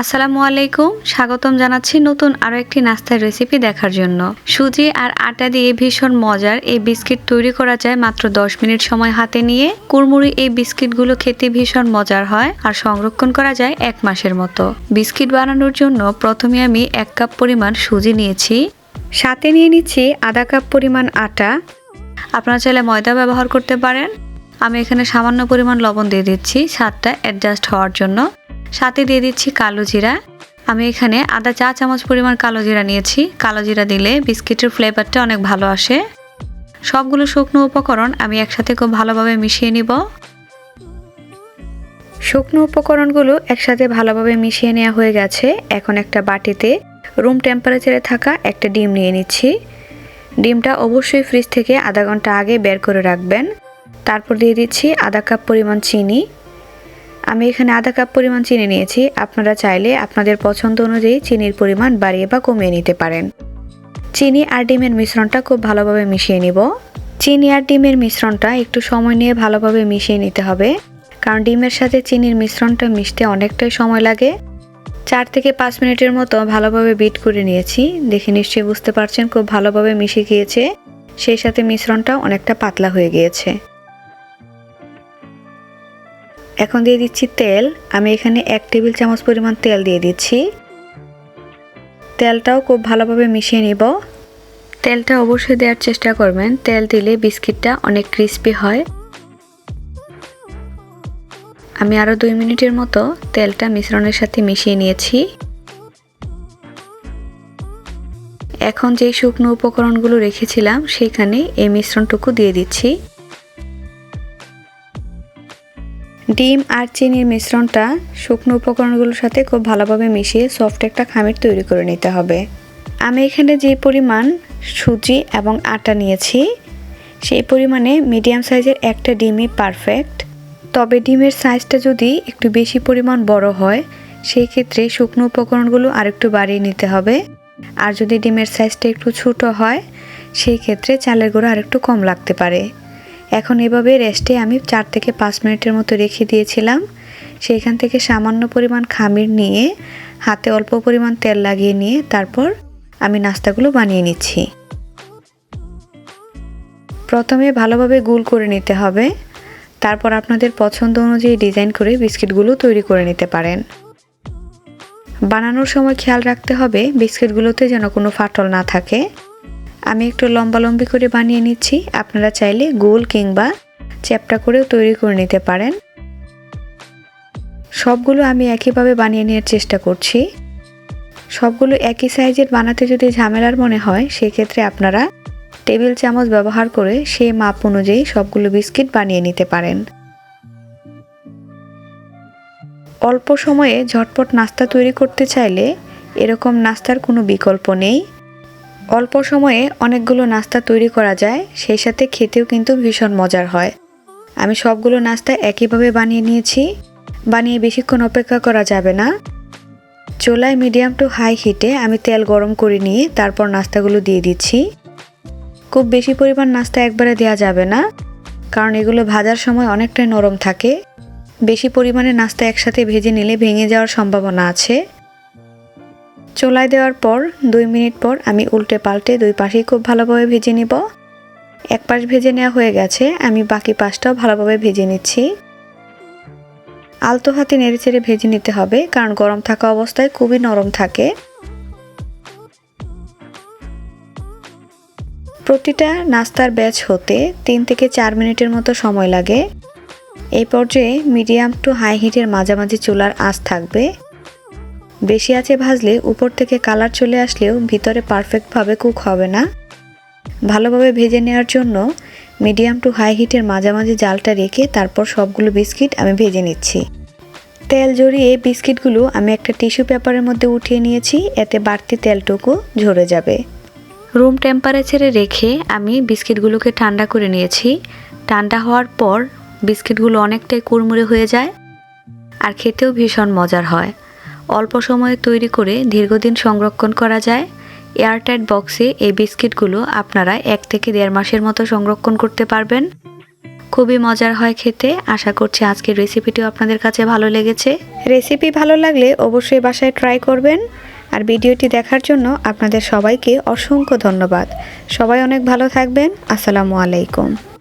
আসসালামু আলাইকুম, স্বাগতম জানাচ্ছি নতুন আরো একটি নাস্তার রেসিপি দেখার জন্য। সুজি আর আটা দিয়ে ভীষণ মজার এই বিস্কিট তৈরি করা যায় মাত্র 10 মিনিট সময় হাতে নিয়ে। কুড়মুড়ি এই বিস্কিটগুলো খেতে ভীষণ মজার হয় আর সংরক্ষণ করা যায় 1 মাসের মতো। বিস্কিট বানানোর জন্য প্রথমে আমি 1 কাপ পরিমাণ সুজি নিয়েছি, সাথে নিয়ে নিচ্ছি আধা কাপ পরিমাণ আটা। আপনারা চাইলে ময়দা ব্যবহার করতে পারেন। আমি এখানে সামান্য পরিমাণ লবণ দিয়ে দিচ্ছি স্বাদটা অ্যাডজাস্ট হওয়ার জন্য। সাথে দিয়ে দিচ্ছি কালো জিরা। আমি এখানে আধা চা চামচ পরিমাণ কালো জিরা নিয়েছি। কালো জিরা দিলে বিস্কিটের ফ্লেভারটা অনেক ভালো আসে। সবগুলো শুকনো উপকরণ আমি একসাথে খুব ভালোভাবে মিশিয়ে নিব। শুকনো উপকরণগুলো একসাথে ভালোভাবে মিশিয়ে নেওয়া হয়ে গেছে। এখন একটা বাটিতে রুম টেম্পারেচারে থাকা একটা ডিম নিয়ে নিচ্ছি। ডিমটা অবশ্যই ফ্রিজ থেকে আধা ঘন্টা আগে বের করে রাখবেন। তারপর দিয়ে দিচ্ছি আধা কাপ পরিমাণ চিনি। আমি এখানে আধা কাপ পরিমাণ চিনি নিয়েছি। আপনারা চাইলে আপনাদের পছন্দ অনুযায়ী চিনির পরিমাণ বাড়িয়ে বা কমিয়ে নিতে পারেন। চিনি আর ডিমের মিশ্রণটা খুব ভালোভাবে মিশিয়ে নিব। চিনি আর ডিমের মিশ্রণটা একটু সময় নিয়ে ভালোভাবে মিশিয়ে নিতে হবে, কারণ ডিমের সাথে চিনির মিশ্রণটা মিশতে অনেকটাই সময় লাগে। 4 থেকে 5 মিনিটের মতো ভালোভাবে বিট করে নিয়েছি। দেখে নিশ্চয়ই বুঝতে পারছেন খুব ভালোভাবে মিশে গিয়েছে, সেই সাথে মিশ্রণটা অনেকটা পাতলা হয়ে গিয়েছে। এখন দিয়ে দিচ্ছি তেল। আমি এখানে 1 টেবিল চামচ পরিমাণ তেল দিয়ে দিচ্ছি। তেলটাও খুব ভালোভাবে মিশিয়ে নিব। তেলটা অবশ্যই দেওয়ার চেষ্টা করবেন, তেল দিলে বিস্কিটটা অনেক ক্রিস্পি হয়। আমি আরও 2 মিনিটের মতো তেলটা মিশ্রণের সাথে মিশিয়ে নিয়েছি। এখন যে শুকনো উপকরণগুলো রেখেছিলাম সেখানে এই মিশ্রণটুকু দিয়ে দিচ্ছি। ডিম আর চিনির মিশ্রণটা শুকনো উপকরণগুলোর সাথে খুব ভালোভাবে মিশিয়ে সফট একটা খামির তৈরি করে নিতে হবে। আমি এখানে যে পরিমাণ সুজি এবং আটা নিয়েছি সেই পরিমাণে মিডিয়াম সাইজের একটা ডিমই পারফেক্ট। তবে ডিমের সাইজটা যদি একটু বেশি পরিমাণ বড় হয় সেই ক্ষেত্রে শুকনো উপকরণগুলো আরেকটু বাড়িয়ে নিতে হবে। আর যদি ডিমের সাইজটা একটু ছোট হয় সেই ক্ষেত্রে চালের গুঁড়ো আরেকটু কম লাগতে পারে। এখন এভাবে রেস্টে আমি 4 থেকে 5 মিনিটের মতো রেখে দিয়েছিলাম। সেইখান থেকে সামান্য পরিমাণ খামির নিয়ে হাতে অল্প পরিমাণ তেল লাগিয়ে নিয়ে তারপর আমি নাস্তাগুলো বানিয়ে নিচ্ছি। প্রথমে ভালোভাবে গোল করে নিতে হবে, তারপর আপনাদের পছন্দ অনুযায়ী ডিজাইন করে বিস্কিটগুলো তৈরি করে নিতে পারেন। বানানোর সময় খেয়াল রাখতে হবে বিস্কিটগুলোতে যেন কোনো ফাটল না থাকে। আমি একটু লম্বালম্বি করে বানিয়ে নিচ্ছি। আপনারা চাইলে গোল কিংবা চ্যাপ্টা করেও তৈরি করে নিতে পারেন। সবগুলো আমি একইভাবে বানিয়ে নেওয়ার চেষ্টা করছি। সবগুলো একই সাইজের বানাতে যদি ঝামেলার মনে হয় সেক্ষেত্রে আপনারা টেবিল চামচ ব্যবহার করে সেই মাপ অনুযায়ী সবগুলো বিস্কিট বানিয়ে নিতে পারেন। অল্প সময়ে ঝটপট নাস্তা তৈরি করতে চাইলে এরকম নাস্তার কোনো বিকল্প নেই। অল্প সময়ে অনেকগুলো নাস্তা তৈরি করা যায়, সেই সাথে খেতেও কিন্তু ভীষণ মজার হয়। আমি সবগুলো নাস্তা একইভাবে বানিয়ে নিয়েছি। বানিয়ে বেশিক্ষণ অপেক্ষা করা যাবে না। চুলায় মিডিয়াম টু হাই হিটে আমি তেল গরম করে নিয়ে তারপর নাস্তাগুলো দিয়ে দিচ্ছি। খুব বেশি পরিমাণ নাস্তা একবারে দেওয়া যাবে না, কারণ এগুলো ভাজার সময় অনেকটাই নরম থাকে। বেশি পরিমাণে নাস্তা একসাথে ভেজে নিলে ভেঙে যাওয়ার সম্ভাবনা আছে। চুলায় দেওয়ার পর 2 মিনিট পর আমি উল্টে পাল্টে 2 পাশেই খুব ভালোভাবে ভেজে নিব। এক পাশ ভেজে নেওয়া হয়ে গেছে, আমি বাকি পাশটাও ভালোভাবে ভেজে নিচ্ছি। আলতো হাতে নেড়েচেড়ে ভেজে নিতে হবে, কারণ গরম থাকা অবস্থায় খুবই নরম থাকে। প্রতিটা নাস্তার ব্যাচ হতে 3 থেকে 4 মিনিটের মতো সময় লাগে। এই পর্যায়ে মিডিয়াম টু হাই হিটের মাঝামাঝি চুলার আঁচ থাকবে। বেশি আঁচে ভাজলে উপর থেকে কালার চলে আসলেও ভিতরে পারফেক্টভাবে কুক হবে না। ভালোভাবে ভেজে নেওয়ার জন্য মিডিয়াম টু হাই হিটের মাঝামাঝি জালটা রেখে তারপর সবগুলো বিস্কিট আমি ভেজে নিচ্ছি। তেল জড়িয়ে বিস্কিটগুলো আমি একটা টিস্যু পেপারের মধ্যে উঠিয়ে নিয়েছি, এতে বাড়তি তেলটুকু ঝরে যাবে। রুম টেম্পারেচারে রেখে আমি বিস্কিটগুলোকে ঠান্ডা করে নিয়েছি। ঠান্ডা হওয়ার পর বিস্কিটগুলো অনেকটাই কুড়মুড়ে হয়ে যায় আর খেতেও ভীষণ মজার হয়। অল্প সময়ে তৈরি করে দীর্ঘদিন সংরক্ষণ করা যায়। এয়ারটাইট বক্সে এই বিস্কিটগুলো আপনারা 1 থেকে 1.5 মাসের মতো সংরক্ষণ করতে পারবেন। খুবই মজার হয় খেতে। আশা করছি আজকের রেসিপিটিও আপনাদের কাছে ভালো লেগেছে। রেসিপি ভালো লাগলে অবশ্যই বাসায় ট্রাই করবেন। আর ভিডিওটি দেখার জন্য আপনাদের সবাইকে অসংখ্য ধন্যবাদ। সবাই অনেক ভালো থাকবেন। আসসালামু আলাইকুম।